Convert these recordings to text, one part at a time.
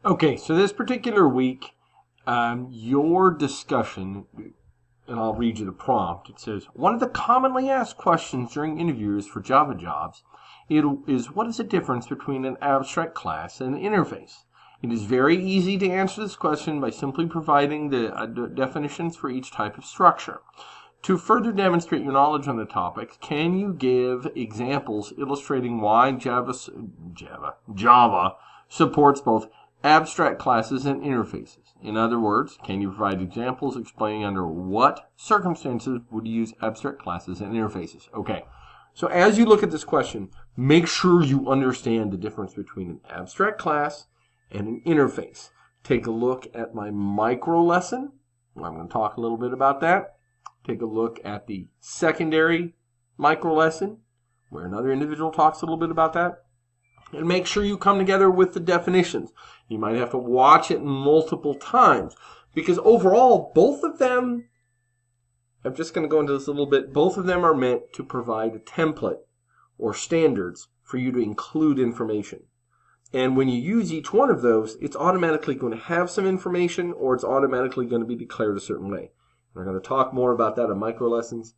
Okay, so this particular week, your discussion, and I'll read you the prompt. It says, one of the commonly asked questions during interviews for Java jobs is what is the difference between an abstract class and an interface? It is very easy to answer this question by simply providing the definitions for each type of structure. To further demonstrate your knowledge on the topic, can you give examples illustrating why Java supports both abstract classes and interfaces? In other words, can you provide examples explaining under what circumstances would you use abstract classes and interfaces? Okay, so as you look at this question, make sure you understand the difference between an abstract class and an interface. Take a look at my micro lesson. I'm going to talk a little bit about that. Take a look at the secondary micro lesson, where another individual talks a little bit about that. And make sure you come together with the definitions. You might have to watch it multiple times, because overall, both of them, I'm just going to go into this a little bit, both of them are meant to provide a template or standards for you to include information. And when you use each one of those, it's automatically going to have some information, or it's automatically going to be declared a certain way. We're going to talk more about that in micro lessons,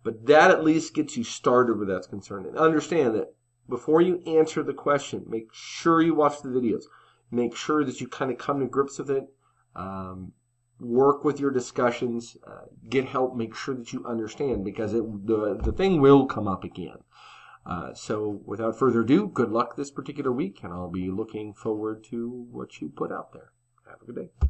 but that at least gets you started where that's concerned. And understand that before you answer the question, make sure you watch the videos. Make sure that you kind of come to grips with it. Work with your discussions. Get help. Make sure that you understand, because the thing will come up again. So without further ado, good luck this particular week, and I'll be looking forward to what you put out there. Have a good day.